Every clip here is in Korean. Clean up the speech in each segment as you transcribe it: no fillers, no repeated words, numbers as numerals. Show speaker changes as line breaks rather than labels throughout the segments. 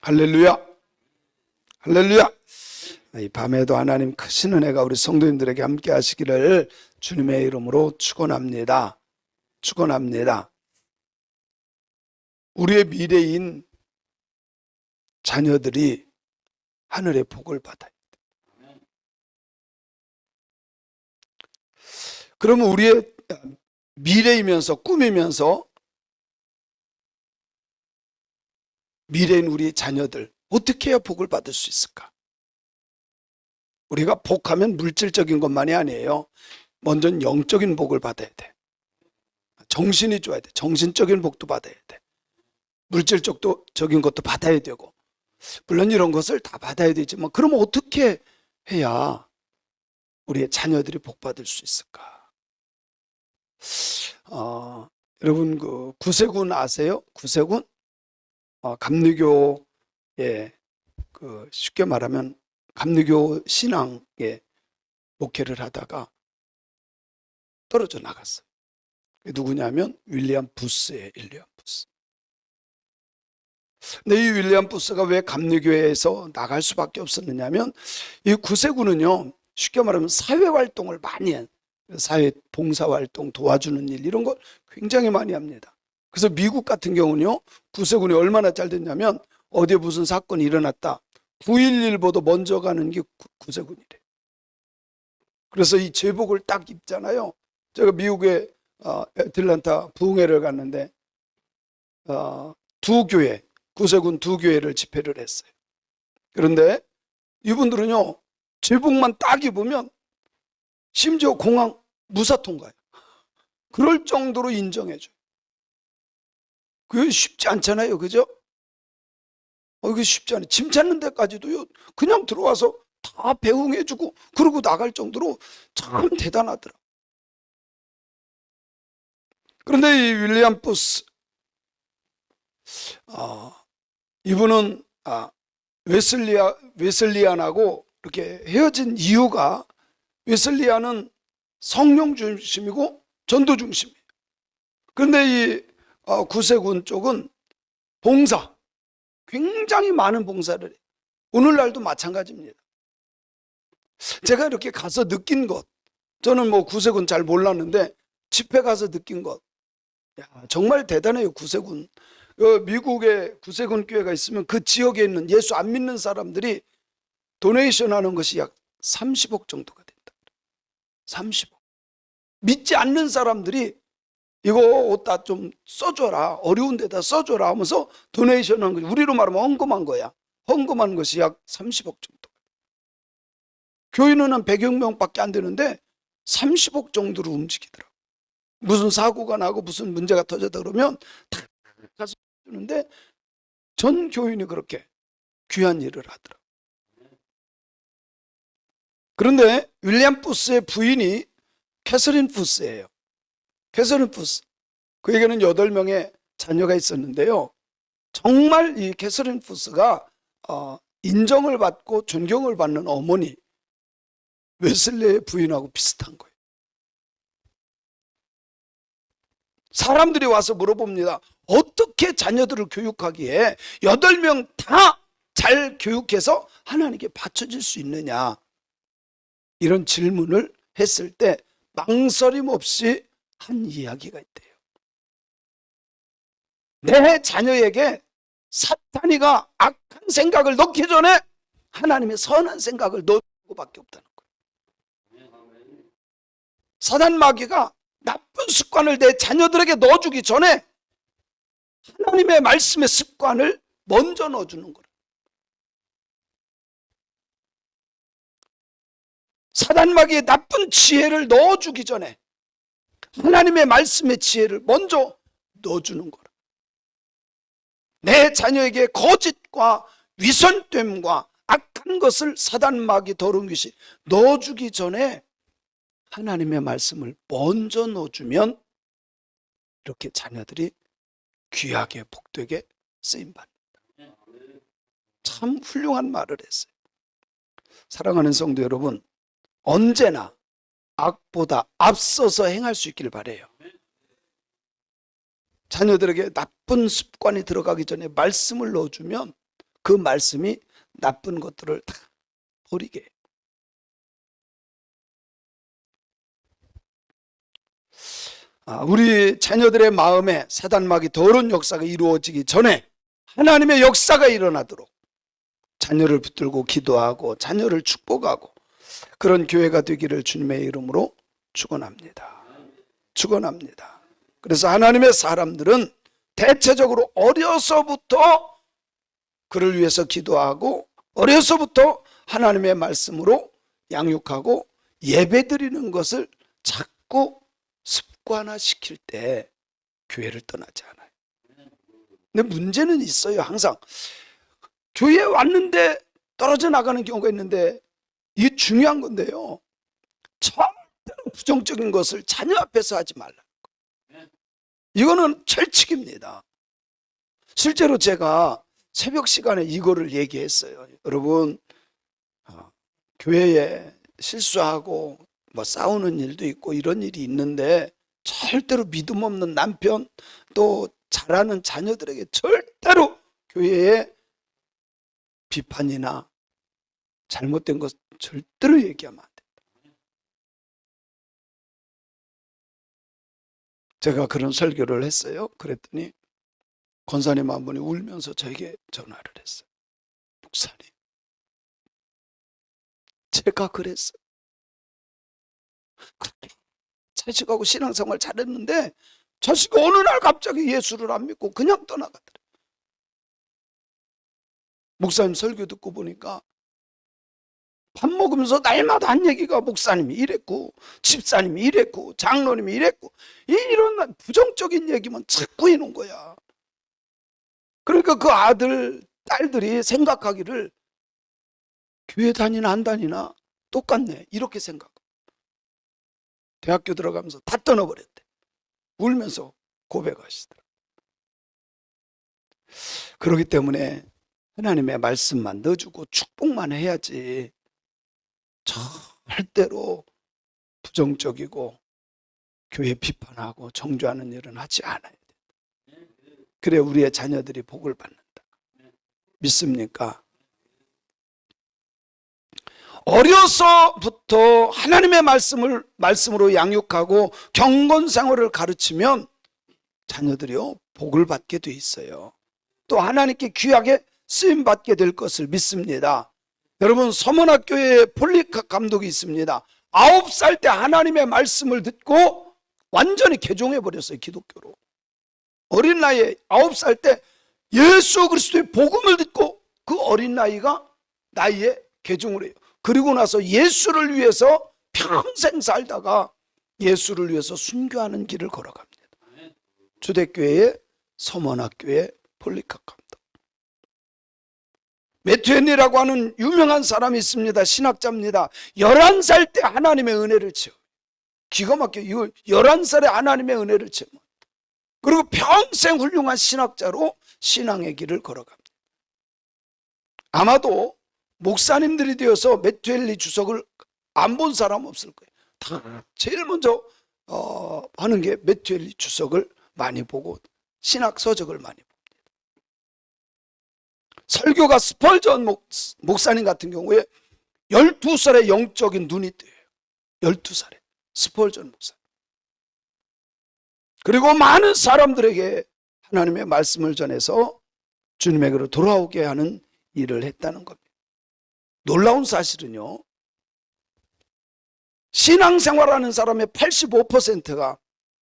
할렐루야, 할렐루야. 이 밤에도 하나님 크신 은혜가 우리 성도님들에게 함께 하시기를 주님의 이름으로 축원합니다. 축원합니다. 우리의 미래인 자녀들이 하늘의 복을 받아요. 그러면 우리의 미래이면서 꿈이면서 미래인 우리 자녀들 어떻게 해야 복을 받을 수 있을까? 우리가 복하면 물질적인 것만이 아니에요. 먼저는 영적인 복을 받아야 돼. 정신이 좋아야 돼. 정신적인 복도 받아야 돼. 물질적인 것도 받아야 되고, 물론 이런 것을 다 받아야 되지만, 그럼 어떻게 해야 우리의 자녀들이 복 받을 수 있을까? 여러분 그 구세군 아세요? 구세군? 감리교의 그 쉽게 말하면 감리교 신앙의 목회를 하다가 떨어져 나갔어요. 누구냐면 윌리엄 부스예요. 윌리엄 부스. 근데 이 윌리엄 부스가 왜 감리교회에서 나갈 수밖에 없었느냐면, 이 구세군은요, 쉽게 말하면 사회활동을 많이 해요. 사회 봉사활동, 도와주는 일, 이런 걸 굉장히 많이 합니다. 그래서 미국 같은 경우는요, 구세군이 얼마나 잘 됐냐면, 어디에 무슨 사건이 일어났다, 9.11보다 먼저 가는 게 구세군이래. 그래서 이 제복을 딱 입잖아요. 제가 미국의 애틀랜타 부흥회를 갔는데 두 교회, 구세군 두 교회를 집회를 했어요. 그런데 이분들은요, 제복만 딱 입으면 심지어 공항 무사 통과해요. 그럴 정도로 인정해줘요. 그게 쉽지 않잖아요, 그죠? 이게 쉽지 않아요. 짐 찾는 데까지도요, 그냥 들어와서 다 배웅해주고 그러고 나갈 정도로 참 대단하더라. 그런데 이 윌리엄 부스, 이분은 웨슬리안하고 이렇게 헤어진 이유가, 웨슬리안은 성령 중심이고 전도 중심이에요. 그런데 이 구세군 쪽은 봉사, 굉장히 많은 봉사를 해요. 오늘날도 마찬가지입니다. 제가 이렇게 가서 느낀 것, 저는 뭐 구세군 잘 몰랐는데 집회 가서 느낀 것, 정말 대단해요. 구세군, 미국에 구세군 교회가 있으면 그 지역에 있는 예수 안 믿는 사람들이 도네이션 하는 것이 약 30억 정도가 된다. 30억. 믿지 않는 사람들이 이거 옷다 좀 써줘라, 어려운 데다 써줘라 하면서 도네이션 하는 거지. 우리로 말하면 헌금한 거야. 헌금한 것이 약 30억 정도. 교인은 한 100여 명밖에 안 되는데 30억 정도로 움직이더라고. 무슨 사고가 나고 무슨 문제가 터졌다 그러면 다 가서 주는데, 전 교인이 그렇게 귀한 일을 하더라고. 그런데 윌리엄 부스의 부인이 캐서린 부스예요. 캐서린 부스. 그에게는 8명의 자녀가 있었는데요, 정말 이 캐서린 부스가 인정을 받고 존경을 받는 어머니, 웨슬리의 부인하고 비슷한 거예요. 사람들이 와서 물어봅니다. 어떻게 자녀들을 교육하기에 8명 다 잘 교육해서 하나님께 바쳐질 수 있느냐, 이런 질문을 했을 때 망설임 없이 한 이야기가 있대요. 내 자녀에게 사탄이가 악한 생각을 넣기 전에 하나님의 선한 생각을 넣을 수밖에 없다는 거예요. 사단 마귀가 나쁜 습관을 내 자녀들에게 넣어주기 전에 하나님의 말씀의 습관을 먼저 넣어주는 거예요. 사단 마귀의 나쁜 지혜를 넣어주기 전에 하나님의 말씀의 지혜를 먼저 넣어주는 거예요. 내 자녀에게 거짓과 위선됨과 악한 것을 사단 마귀 더러운 것이 넣어주기 전에 하나님의 말씀을 먼저 넣어주면 이렇게 자녀들이 귀하게 복되게 쓰임받는다. 참 훌륭한 말을 했어요. 사랑하는 성도 여러분, 언제나 악보다 앞서서 행할 수 있기를 바라요. 자녀들에게 나쁜 습관이 들어가기 전에 말씀을 넣어주면 그 말씀이 나쁜 것들을 다 버리게 해요. 우리 자녀들의 마음에 사단마귀 더러운 역사가 이루어지기 전에 하나님의 역사가 일어나도록 자녀를 붙들고 기도하고 자녀를 축복하고 그런 교회가 되기를 주님의 이름으로 축원합니다. 축원합니다. 그래서 하나님의 사람들은 대체적으로 어려서부터 그를 위해서 기도하고 어려서부터 하나님의 말씀으로 양육하고 예배드리는 것을 자꾸 습관화시킬 때 교회를 떠나지 않아요. 근데 문제는 있어요. 항상 교회에 왔는데 떨어져 나가는 경우가 있는데 이게 중요한 건데요, 절대로 부정적인 것을 자녀 앞에서 하지 말라는 거예요. 이거는 철칙입니다. 실제로 제가 새벽 시간에 이거를 얘기했어요. 여러분, 교회에 실수하고 뭐 싸우는 일도 있고 이런 일이 있는데 절대로 믿음 없는 남편 또 잘하는 자녀들에게 절대로 교회에 비판이나 잘못된 것 절대로 얘기하면 안 됩니다. 제가 그런 설교를 했어요. 그랬더니 권사님 한 분이 울면서 저에게 전화를 했어요. 목사님, 제가 그랬어요. 자식하고 신앙생활 잘했는데 자식이 어느 날 갑자기 예수를 안 믿고 그냥 떠나가더래. 목사님 설교 듣고 보니까 밥 먹으면서 날마다 한 얘기가 목사님이 이랬고 집사님이 이랬고 장로님이 이랬고 이런 부정적인 얘기만 자꾸 해놓은 거야. 그러니까 그 아들 딸들이 생각하기를 교회 다니나 안 다니나 똑같네 이렇게 생각하고 대학교 들어가면서 다 떠나버렸대. 울면서 고백하시더라. 그렇기 때문에 하나님의 말씀만 넣어주고 축복만 해야지 절대로 부정적이고 교회 비판하고 정죄하는 일은 하지 않아야 돼. 그래 우리의 자녀들이 복을 받는다. 믿습니까? 어려서부터 하나님의 말씀으로 양육하고 경건 생활을 가르치면 자녀들이요 복을 받게 돼 있어요. 또 하나님께 귀하게 쓰임 받게 될 것을 믿습니다. 여러분, 서문학교에 폴리캅 감독이 있습니다. 9살 때 하나님의 말씀을 듣고 완전히 개종해 버렸어요. 기독교로. 어린 나이에 9살 때 예수 그리스도의 복음을 듣고 그 어린 나이에 개종을 해요. 그리고 나서 예수를 위해서 평생 살다가 예수를 위해서 순교하는 길을 걸어갑니다. 주대교회의 서문학교의 폴리캅 감독. 매튜엔이라고 하는 유명한 사람이 있습니다. 신학자입니다. 11살 때 하나님의 은혜를 체험. 기가 막혀. 이거 11살에 하나님의 은혜를 체험. 그리고 평생 훌륭한 신학자로 신앙의 길을 걸어갑니다. 아마도 목사님들이 되어서 매튜엘리 주석을 안 본 사람 없을 거예요. 다 제일 먼저 하는 게 매튜엘리 주석을 많이 보고 신학 서적을 많이 봅니다. 설교가 스펄전 목사님 같은 경우에 12살에 영적인 눈이 뜨여요. 12살에 스펄전 목사님. 그리고 많은 사람들에게 하나님의 말씀을 전해서 주님에게로 돌아오게 하는 일을 했다는 겁니다. 놀라운 사실은요, 신앙생활하는 사람의 85%가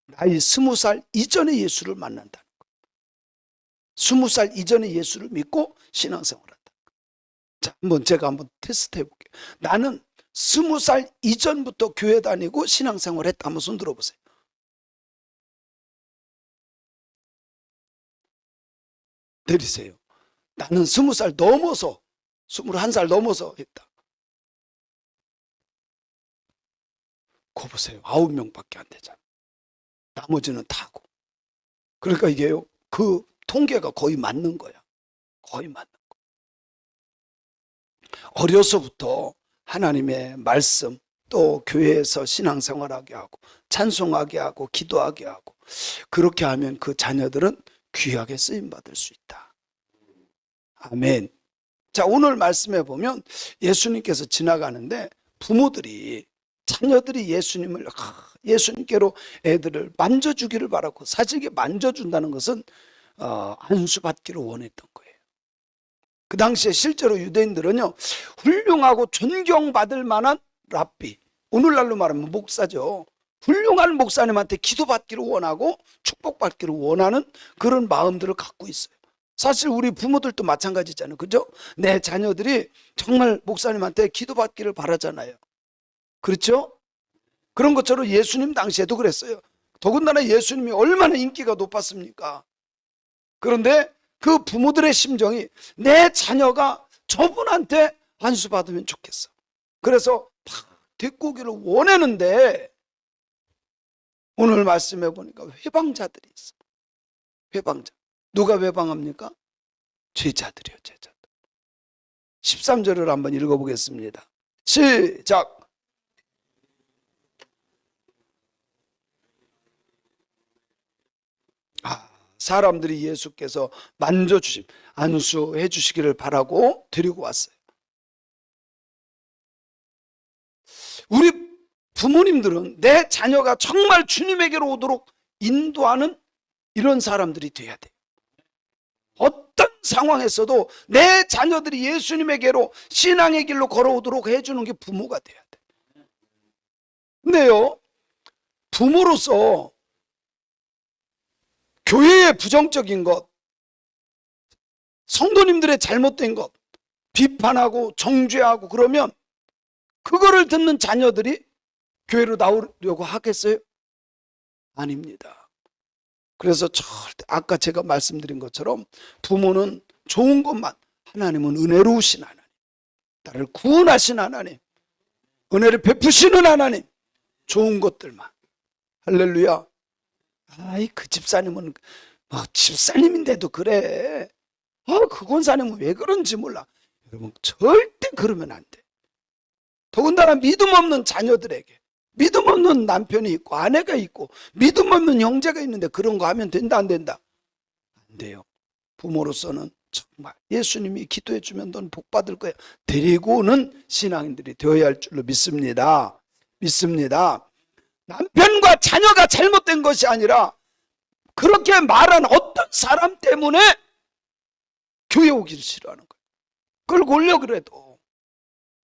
나이 20살 이전에 예수를 만난다는 거예요. 20살 이전에 예수를 믿고 신앙생활한다. 자, 제가 한번 테스트 해볼게요. 나는 20살 이전부터 교회 다니고 신앙생활 했다. 한번 손 들어보세요. 내리세요. 나는 20살 넘어서 21살 넘어서 했다. 거 보세요. 9명밖에 안 되잖아. 나머지는 다고. 그러니까 이게요, 그 통계가 거의 맞는 거야. 거의 맞는 거. 어려서부터 하나님의 말씀, 또 교회에서 신앙생활하게 하고 찬송하게 하고 기도하게 하고 그렇게 하면 그 자녀들은 귀하게 쓰임받을 수 있다. 아멘. 자, 오늘 말씀해 보면 예수님께서 지나가는데 부모들이 자녀들이 예수님께로 애들을 만져주기를 바라고, 사실 이게 만져준다는 것은 안수받기를 원했던 거예요. 그 당시에 실제로 유대인들은요, 훌륭하고 존경받을 만한 랍비, 오늘날로 말하면 목사죠. 훌륭한 목사님한테 기도받기를 원하고 축복받기를 원하는 그런 마음들을 갖고 있어요. 사실 우리 부모들도 마찬가지잖아요. 그죠? 내 자녀들이 정말 목사님한테 기도받기를 바라잖아요. 그렇죠? 그런 것처럼 예수님 당시에도 그랬어요. 더군다나 예수님이 얼마나 인기가 높았습니까? 그런데 그 부모들의 심정이 내 자녀가 저분한테 안수받으면 좋겠어. 그래서 막 데리고 오기를 원하는데, 오늘 말씀해 보니까 회방자들이 있어. 회방자. 누가 회방합니까? 제자들이요, 제자들. 13절을 한번 읽어보겠습니다. 시작. 사람들이 예수께서 만져주심, 안수해 주시기를 바라고 드리고 왔어요. 우리 부모님들은 내 자녀가 정말 주님에게로 오도록 인도하는 이런 사람들이 돼야 돼요. 어떤 상황에서도 내 자녀들이 예수님에게로 신앙의 길로 걸어오도록 해주는 게 부모가 돼야 돼. 근데요, 부모로서 교회의 부정적인 것, 성도님들의 잘못된 것 비판하고 정죄하고 그러면 그거를 듣는 자녀들이 교회로 나오려고 하겠어요? 아닙니다. 그래서 절대 아까 제가 말씀드린 것처럼 부모는 좋은 것만, 하나님은 은혜로우신 하나님, 나를 구원하신 하나님, 은혜를 베푸시는 하나님, 좋은 것들만. 할렐루야. 아이, 그 집사님은 집사님인데도 그래. 그 권사님은 왜 그런지 몰라. 여러분, 절대 그러면 안 돼. 더군다나 믿음 없는 자녀들에게, 믿음 없는 남편이 있고 아내가 있고 믿음 없는 형제가 있는데 그런 거 하면 된다, 안 된다? 안 돼요. 부모로서는 정말 예수님이 기도해 주면 넌 복 받을 거야, 데리고 오는 신앙인들이 되어야 할 줄로 믿습니다. 남편과 자녀가 잘못된 것이 아니라 그렇게 말한 어떤 사람 때문에 교회 오기를 싫어하는 거예요. 끌고 오려고 그래도.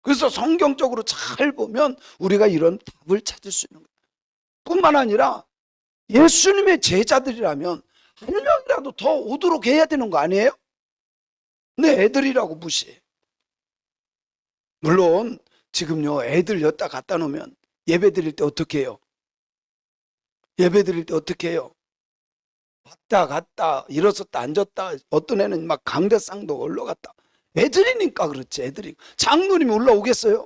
그래서 성경적으로 잘 보면 우리가 이런 답을 찾을 수 있는 거예요. 뿐만 아니라 예수님의 제자들이라면 한 명이라도 더 오도록 해야 되는 거 아니에요? 근데 애들이라고 무시해. 물론 지금요, 애들 여기다 갖다 놓으면 예배 드릴 때 어떻게 해요? 예배 드릴 때 어떻게 해요? 왔다 갔다 일어섰다 앉았다, 어떤 애는 막 강대상도 올라갔다. 애들이니까 그렇지. 애들이. 장로님이 올라오겠어요?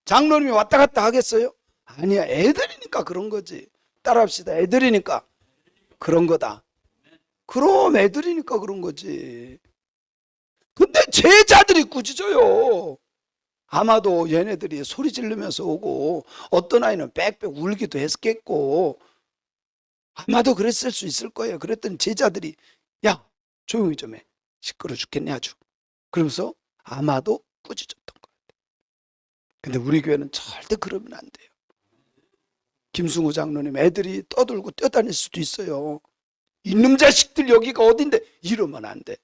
장로님이 왔다 갔다 하겠어요? 아니야, 애들이니까 그런 거지. 따라합시다. 애들이니까 그런 거다. 그럼 애들이니까 그런 거지. 근데 제자들이 꾸짖어요. 아마도 얘네들이 소리 지르면서 오고 어떤 아이는 빽빽 울기도 했겠고 아마도 그랬을 수 있을 거예요. 그랬더니 제자들이 야, 조용히 좀 해. 시끄러 죽겠네 아주. 그러면서 아마도 꾸짖었던 거예요. 근데 우리 교회는 절대 그러면 안 돼요. 김승우 장로님, 애들이 떠들고 뛰어다닐 수도 있어요. 이놈 자식들 여기가 어딘데, 이러면 안 돼.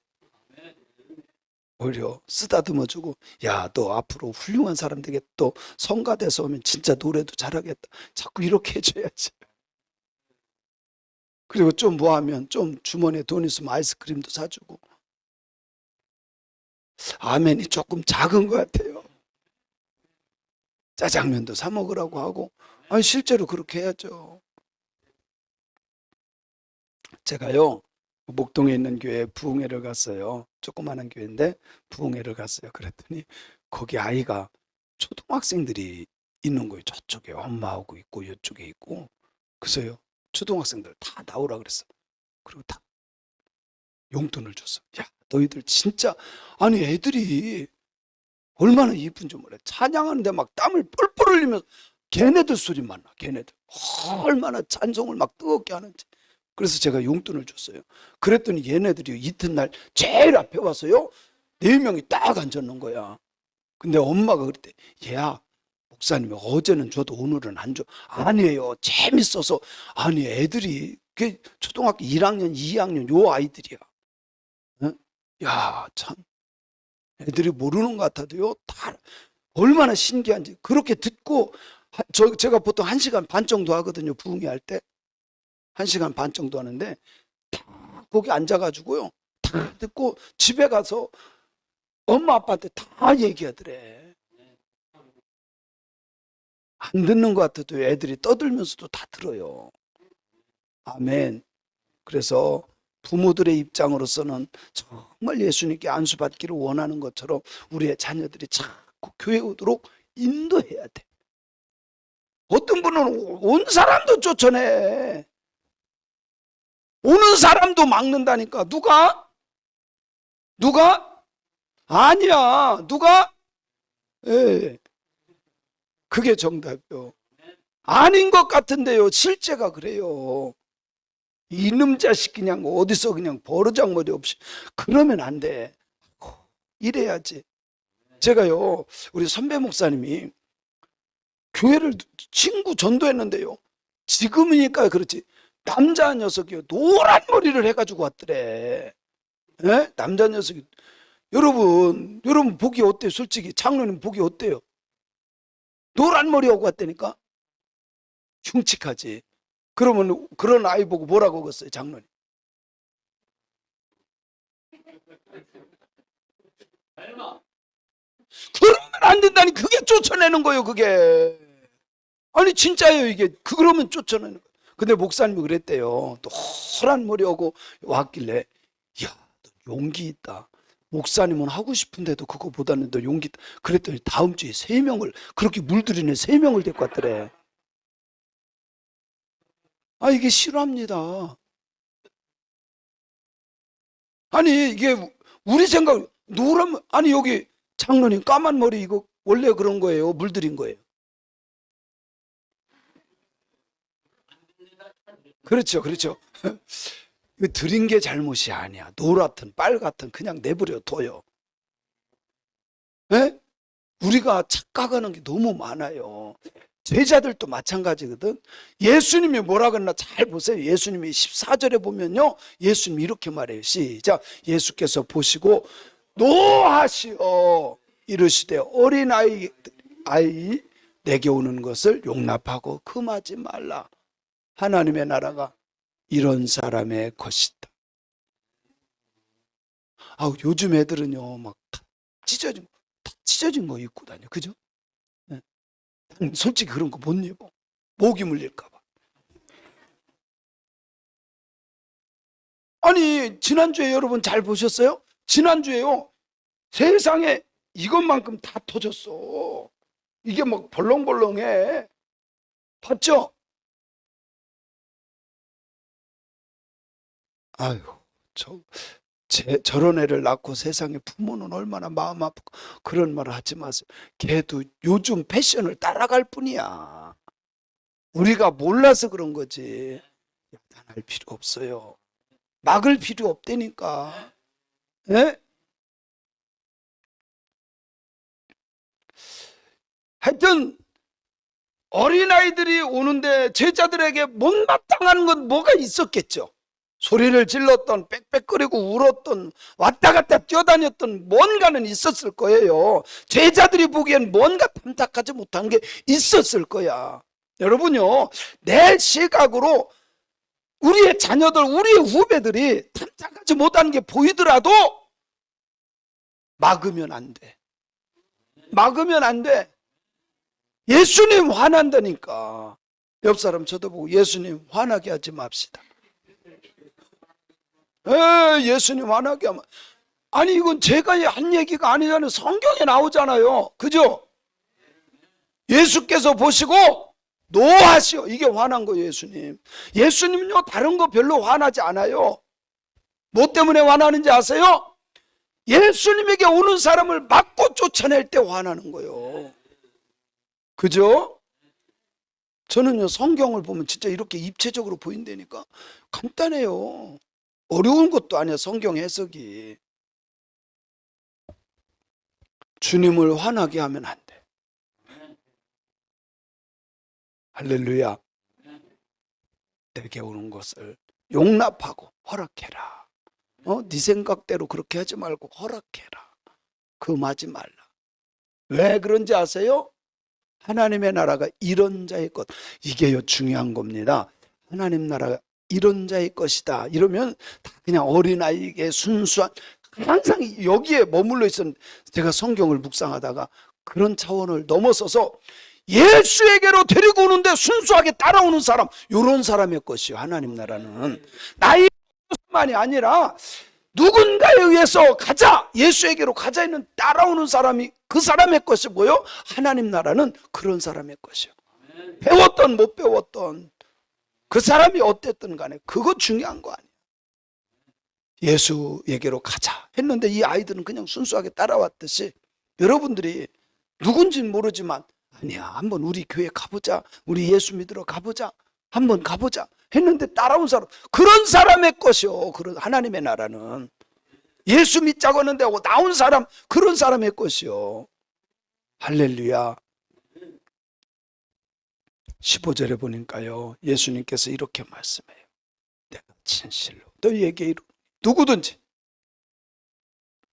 오히려 쓰다듬어주고, 야, 너 앞으로 훌륭한 사람 되겠다. 또 성가대서 오면 진짜 노래도 잘하겠다. 자꾸 이렇게 해줘야지. 그리고 좀 뭐하면 좀 주머니에 돈 있으면 아이스크림도 사주고. 아멘이 조금 작은 것 같아요. 짜장면도 사 먹으라고 하고. 아니, 실제로 그렇게 해야죠. 제가요, 목동에 있는 교회에 부흥회를 갔어요. 조그마한 교회인데 부흥회를 갔어요. 그랬더니 거기 아이가 초등학생들이 있는 거예요. 저쪽에 엄마하고 있고 이쪽에 있고. 그래서요, 초등학생들 다 나오라 그랬어. 그리고 다 용돈을 줬어. 야, 너희들 진짜, 아니 애들이 얼마나 이쁜지 몰라. 찬양하는데 막 땀을 뻘뻘 흘리면서 걔네들 소리만 나. 걔네들 얼마나 찬송을 막 뜨겁게 하는지. 그래서 제가 용돈을 줬어요. 그랬더니 얘네들이 이튿날 제일 앞에 와서요, 네 명이 딱 앉았는 거야. 근데 엄마가 그랬대. 얘야, 목사님이 어제는 줘도 오늘은 안 줘. 아니에요. 재밌어서. 아니, 애들이 그 초등학교 1학년, 2학년 요 아이들이야. 응? 야, 참. 애들이 모르는 것 같아도요. 다 얼마나 신기한지. 그렇게 듣고 제가 보통 1시간 반 정도 하거든요. 부흥회 할 때. 1시간 반 정도 하는데 다 거기 앉아가지고요. 다 듣고 집에 가서 엄마 아빠한테 다 얘기하더래. 안 듣는 것 같아도 애들이 떠들면서도 다 들어요. 아멘. 그래서 부모들의 입장으로서는 정말 예수님께 안수받기를 원하는 것처럼 우리의 자녀들이 자꾸 교회 오도록 인도해야 돼. 어떤 분은 온 사람도 쫓아내. 오는 사람도 막는다니까. 누가? 아니야. 누가? 예. 그게 정답이요. 아닌 것 같은데요. 실제가 그래요. 이놈 자식 그냥 어디서 그냥 버르장머리 없이 그러면 안 돼. 이래야지. 제가요, 우리 선배 목사님이 교회를 친구 전도했는데요. 지금이니까 그렇지. 남자 녀석이요. 노란 머리를 해가지고 왔더래. 예? 남자 녀석이. 여러분 보기 어때요? 솔직히 장로님 보기 어때요? 노란 머리하고 왔다니까? 흉측하지. 그러면 그런 아이 보고 뭐라고 그랬어요, 장로님? 그러면 안 된다니. 그게 쫓아내는 거예요, 그게. 아니 진짜예요, 이게. 그러면 쫓아내는 거예요. 근데 목사님이 그랬대요. 노란 머리하고 왔길래, 야, 너 용기 있다. 목사님은 하고 싶은데도 그거보다는 너 용기 있다. 그랬더니 다음 주에 3명을, 그렇게 물들이는 3명을 데리고 왔더래. 아, 이게 실화입니다. 아니 이게 우리 생각, 노란, 아니 여기 장로님 까만 머리 이거 원래 그런 거예요? 물들인 거예요? 그렇죠, 그렇죠. 이거 들인 게 잘못이 아니야. 노랗든 빨갛든 그냥 내버려 둬요. 예? 우리가 착각하는 게 너무 많아요. 제자들도 마찬가지거든. 예수님이 뭐라 그랬나 잘 보세요. 예수님이 14절에 보면요. 예수님이 이렇게 말해요. 시작. 예수께서 보시고 노하시어 이르시되 어린아이 내게 오는 것을 용납하고 금하지 말라. 하나님의 나라가 이런 사람의 것이다. 아, 요즘 애들은요, 막 찢어진 거 입고 다녀. 그죠? 네. 솔직히 그런 거 못 입어. 모기 물릴까봐. 아니, 지난주에 여러분 잘 보셨어요? 지난주에요, 세상에 이것만큼 다 터졌어. 이게 막 벌렁벌렁해. 봤죠? 아유, 저런 애를 낳고 세상에 부모는 얼마나 마음 아프고. 그런 말을 하지 마세요. 걔도 요즘 패션을 따라갈 뿐이야. 우리가 몰라서 그런 거지. 야단할 필요 없어요. 막을 필요 없다니까. 예? 하여튼 어린아이들이 오는데 제자들에게 못마땅한 건 뭐가 있었겠죠. 소리를 질렀던, 빽빽거리고 울었던, 왔다 갔다 뛰어다녔던 뭔가는 있었을 거예요. 제자들이 보기엔 뭔가 탐탁하지 못한 게 있었을 거야. 여러분요, 내 시각으로 우리의 자녀들, 우리의 후배들이 탐탁하지 못한 게 보이더라도 막으면 안 돼. 막으면 안 돼. 예수님 화난다니까. 옆 사람 쳐다보고 예수님 화나게 하지 맙시다. 예수님 화나게 하면. 아니 이건 제가 한 얘기가 아니잖아요. 성경에 나오잖아요. 그죠? 예수께서 보시고 노하시오. 이게 화난 거예요, 예수님. 예수님은요, 다른 거 별로 화나지 않아요. 뭐 때문에 화나는지 아세요? 예수님에게 오는 사람을 막고 쫓아낼 때 화나는 거예요. 그죠? 저는요, 성경을 보면 진짜 이렇게 입체적으로 보인다니까. 간단해요. 어려운 것도 아니야, 성경 해석이. 주님을 화나게 하면 안 돼. 할렐루야. 내게 오는 것을 용납하고 허락해라. 네 생각대로 그렇게 하지 말고 허락해라. 금하지 말라. 왜 그런지 아세요? 하나님의 나라가 이런 자의 것. 이게요 중요한 겁니다. 하나님 나라가 이런 자의 것이다. 이러면 다 그냥 어린아이에게 순수한, 항상 여기에 머물러 있었는데, 제가 성경을 묵상하다가 그런 차원을 넘어서서 예수에게로 데리고 오는데 순수하게 따라오는 사람, 이런 사람의 것이요. 하나님 나라는 나의 것만이 아니라 누군가에 의해서 가자, 예수에게로 가자 있는 따라오는 사람이 그 사람의 것이고요. 하나님 나라는 그런 사람의 것이요. 배웠던 못 배웠던 그 사람이 어땠든 간에 그거 중요한 거 아니에요. 예수에게로 가자 했는데 이 아이들은 그냥 순수하게 따라왔듯이, 여러분들이 누군지는 모르지만 아니야, 한번 우리 교회 가보자, 우리 예수 믿으러 가보자, 한번 가보자 했는데 따라온 사람, 그런 사람의 것이요. 그런 하나님의 나라는 예수 믿자고 하는데 하고 나온 사람, 그런 사람의 것이요. 할렐루야. 15절에 보니까요, 예수님께서 이렇게 말씀해요. 내가 진실로 너희에게 이르노니 누구든지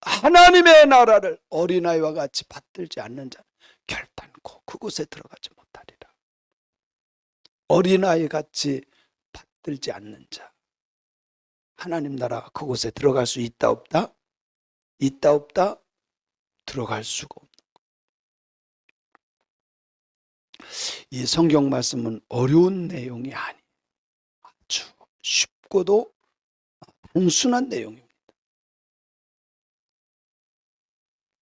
하나님의 나라를 어린아이와 같이 받들지 않는 자는 결단코 그곳에 들어가지 못하리라. 어린아이 같이 받들지 않는 자, 하나님 나라 그곳에 들어갈 수 있다 없다? 있다 없다? 들어갈 수가 없는 거예요. 이 성경 말씀은 어려운 내용이 아니, 아주 쉽고도 단순한 내용입니다.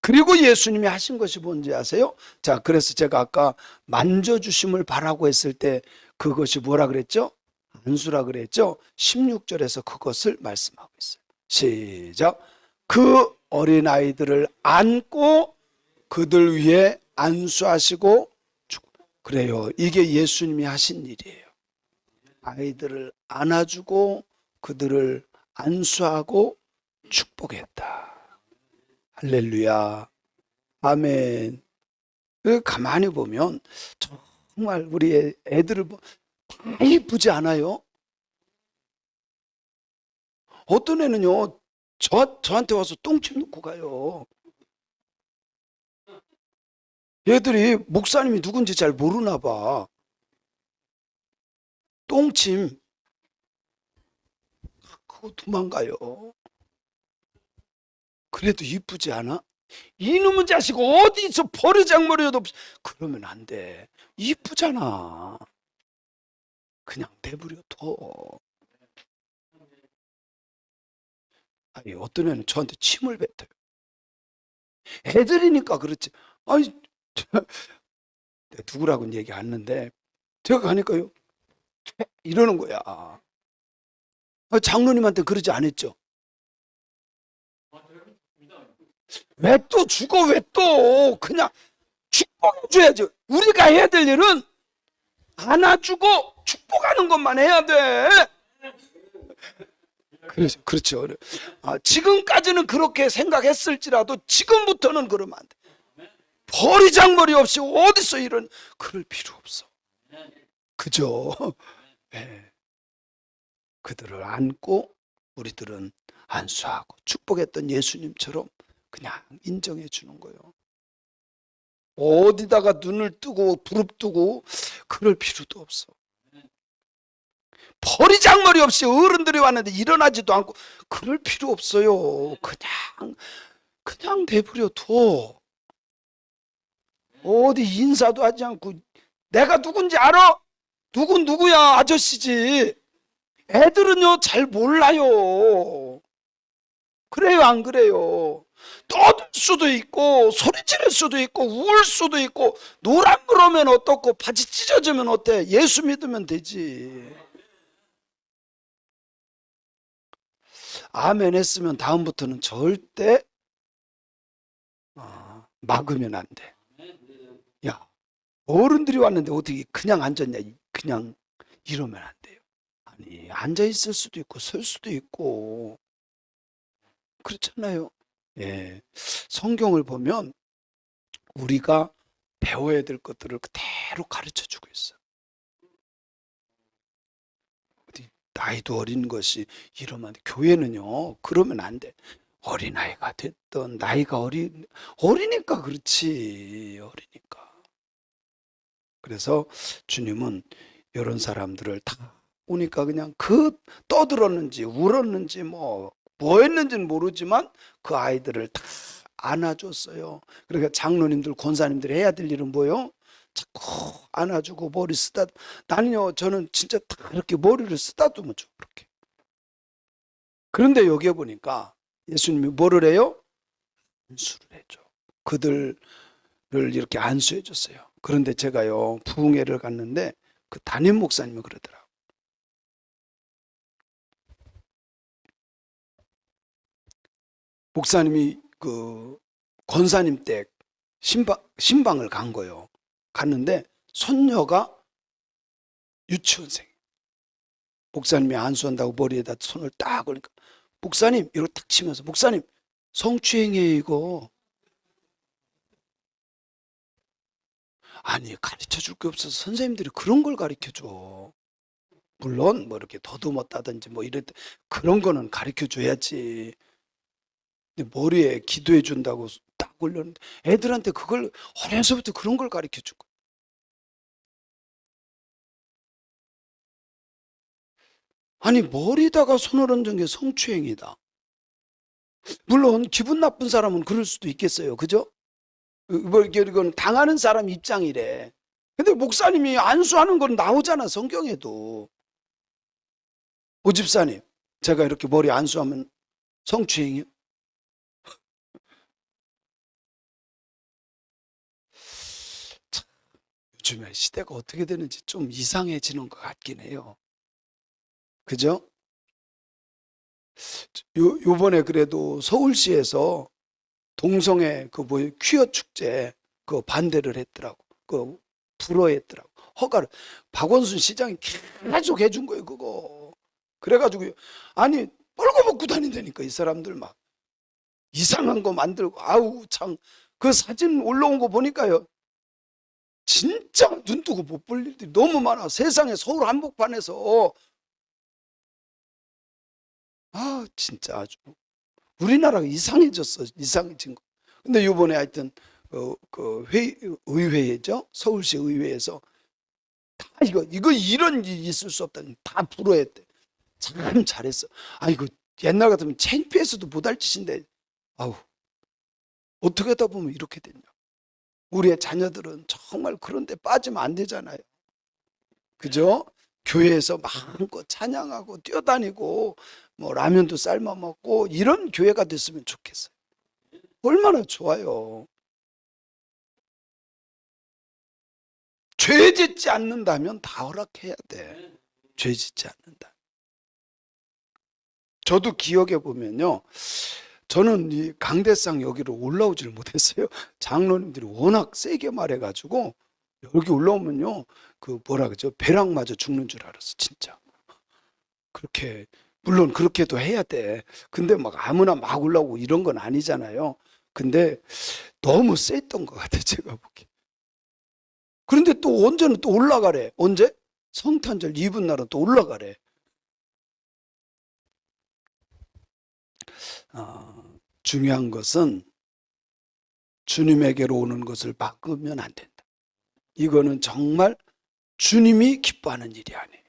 그리고 예수님이 하신 것이 뭔지 아세요? 자, 그래서 제가 아까 만져주심을 바라고 했을 때 그것이 뭐라 그랬죠? 안수라 그랬죠? 16절에서 그것을 말씀하고 있어요. 시작. 그 어린아이들을 안고 그들 위에 안수하시고 그래요. 이게 예수님이 하신 일이에요. 아이들을 안아주고 그들을 안수하고 축복했다. 할렐루야. 아멘. 가만히 보면 정말 우리 애들을 다 이쁘지 않아요? 어떤 애는요, 저한테 와서 똥침 놓고 가요. 얘들이 목사님이 누군지 잘 모르나 봐. 똥침. 그거 도망가요. 그래도 이쁘지 않아? 이놈의 자식 어디서 버르장머리도 없이. 그러면 안 돼. 이쁘잖아. 그냥 내버려 둬. 아니, 어떤 애는 저한테 침을 뱉어요. 애들이니까 그렇지. 아니, 누구라고는 얘기 안 했는데 제가 가니까요, 이러는 거야. 장로님한테 그러지 않았죠? 왜 또 죽어? 왜 또? 그냥 축복해줘야지. 우리가 해야 될 일은 안아주고 축복하는 것만 해야 돼. 그렇죠. 지금까지는 그렇게 생각했을지라도 지금부터는 그러면 안 돼. 버리장머리 없이 어디서 이런, 그럴 필요 없어. 그죠? 네. 그들을 안고 우리들은 안수하고 축복했던 예수님처럼 그냥 인정해 주는 거예요. 어디다가 눈을 뜨고 부릅뜨고 그럴 필요도 없어. 버리장머리 없이 어른들이 왔는데 일어나지도 않고 그럴 필요 없어요. 그냥 내버려 둬. 어디 인사도 하지 않고, 내가 누군지 알아? 누군 누구야? 아저씨지. 애들은요 잘 몰라요. 그래요 안 그래요? 떠들 수도 있고 소리 지를 수도 있고 울 수도 있고, 노란 그러면 어떻고 바지 찢어지면 어때? 예수 믿으면 되지. 아멘 했으면 다음부터는 절대 막으면 안 돼. 야, 어른들이 왔는데 어떻게 그냥 앉았냐, 그냥 이러면 안 돼요. 아니, 앉아 있을 수도 있고 설 수도 있고 그렇잖아요. 예, 성경을 보면 우리가 배워야 될 것들을 그대로 가르쳐 주고 있어요. 어디 나이도 어린 것이 이러면 안 돼. 교회는요, 그러면 안 돼. 어린아이가 됐던 나이가 어리니까 그렇지. 어리니까. 그래서 주님은 이런 사람들을 다 오니까 그냥 떠들었는지 울었는지 뭐 했는지는 모르지만 그 아이들을 다 안아줬어요. 그러니까 장로님들 권사님들이 해야 될 일은 뭐요? 자꾸 안아주고 머리 저는 진짜 다 이렇게 머리를 쓰다듬어 줘. 그렇게. 그런데 여기에 보니까 예수님이 뭐를 해요? 안수를 해줘. 그들을 이렇게 안수해 줬어요. 그런데 제가요, 부흥회를 갔는데 그 담임 목사님이 그러더라고요. 목사님이 그 권사님 댁 신방을 간 거예요. 갔는데 손녀가 유치원생. 목사님이 안수한다고 머리에다 손을 딱 올리니까 목사님 이렇게 탁 치면서 목사님 성추행이에요 이거. 아니 가르쳐 줄 게 없어서 선생님들이 그런 걸 가르쳐 줘. 물론 뭐 이렇게 더듬었다든지 뭐 그런 거는 가르쳐 줘야지. 근데 머리에 기도해 준다고 딱 올렸는데 애들한테 그걸 어려서부터 그런 걸 가르쳐 준 거야. 아니 머리다가 손을 얹은 게 성추행이다. 물론 기분 나쁜 사람은 그럴 수도 있겠어요. 그죠? 뭐 이건 당하는 사람 입장이래. 근데 목사님이 안수하는 건 나오잖아 성경에도. 오 집사님, 제가 이렇게 머리 안수하면 성추행이요? 참, 요즘에 시대가 어떻게 되는지 좀 이상해지는 것 같긴 해요. 그죠? 요번에 그래도 서울시에서 동성애 퀴어 축제 반대를 했더라고. 불허했더라고. 허가를 박원순 시장이 계속 해준 거예요, 그거. 그래가지고 아니 뻘거벗고 다닌다니까 이 사람들 막 이상한 거 만들고 아우 참 그 사진 올라온 거 보니까요. 진짜 눈 뜨고 못 볼 일들이 너무 많아. 세상에 서울 한복판에서 진짜 아주 우리나라가 이상해졌어. 이상해진 거. 근데 요번에 하여튼 의회죠. 서울시 의회에서 다 이거 이런 일이 있을 수 없다니 다 불허했대. 참 잘했어. 이거 옛날 같으면 창피해서도 못할 짓인데 아우 어떻게 하다 보면 이렇게 됐냐. 우리의 자녀들은 정말 그런 데 빠지면 안 되잖아요. 그죠? 교회에서 마음껏 찬양하고 뛰어다니고 뭐 라면도 삶아 먹고 이런 교회가 됐으면 좋겠어요. 얼마나 좋아요. 죄 짓지 않는다면 다 허락해야 돼. 죄 짓지 않는다. 저도 기억해 보면요. 저는 이 강대상 여기로 올라오지를 못했어요. 장로님들이 워낙 세게 말해가지고 여기 올라오면요. 뭐라 그러죠? 벼락 맞아 죽는 줄 알았어, 진짜. 그렇게, 물론 그렇게도 해야 돼. 근데 막 아무나 막 올라오고 이런 건 아니잖아요. 근데 너무 셌던 것 같아, 제가 보기에. 그런데 또 언제는 또 올라가래. 언제? 성탄절 이브 날은 또 올라가래. 중요한 것은 주님에게로 오는 것을 막으면 안 된다. 이거는 정말 주님이 기뻐하는 일이 아니에요.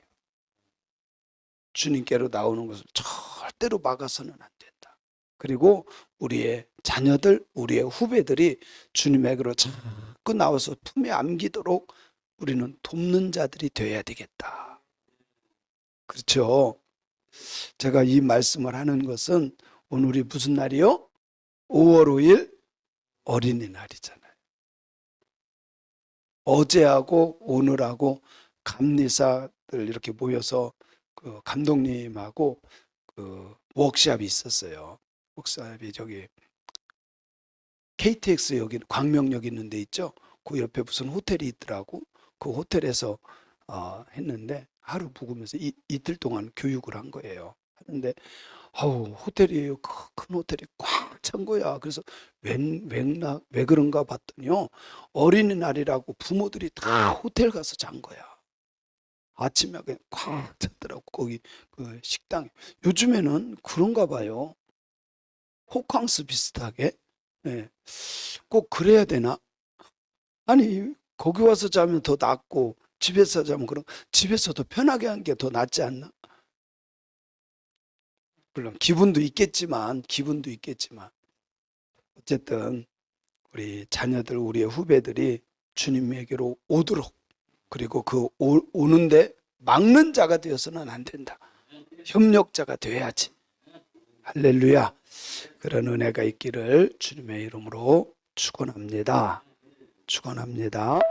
주님께로 나오는 것을 절대로 막아서는 안 된다. 그리고 우리의 자녀들, 우리의 후배들이 주님에게로 자꾸 나와서 품에 안기도록 우리는 돕는 자들이 되어야 되겠다. 그렇죠? 제가 이 말씀을 하는 것은 오늘이 무슨 날이요? 5월 5일 어린이날이잖아요. 어제하고 오늘하고 감리사들 이렇게 모여서 감독님하고 워크숍이 있었어요. 워크숍이 저기 KTX 여기 광명역 있는 데 있죠. 그 옆에 무슨 호텔이 있더라고. 그 호텔에서 했는데 하루 묵으면서 이틀 동안 교육을 한 거예요. 하는데 호텔이에요. 큰 호텔이 꽉 찬 거야. 그래서 왜 그런가 봤더니요. 어린이날이라고 부모들이 다 호텔 가서 잔 거야. 아침에 그냥 꽉 찼더라고. 거기 그 식당에. 요즘에는 그런가 봐요. 호캉스 비슷하게. 예. 꼭 그래야 되나? 아니, 거기 와서 자면 더 낫고 집에서 자면 그럼 집에서도 편하게 한 게 더 낫지 않나? 물론 기분도 있겠지만 어쨌든 우리 자녀들, 우리의 후배들이 주님에게로 오도록, 그리고 오는데 막는 자가 되어서는 안 된다. 협력자가 돼야지. 할렐루야. 그런 은혜가 있기를 주님의 이름으로 축원합니다. 축원합니다.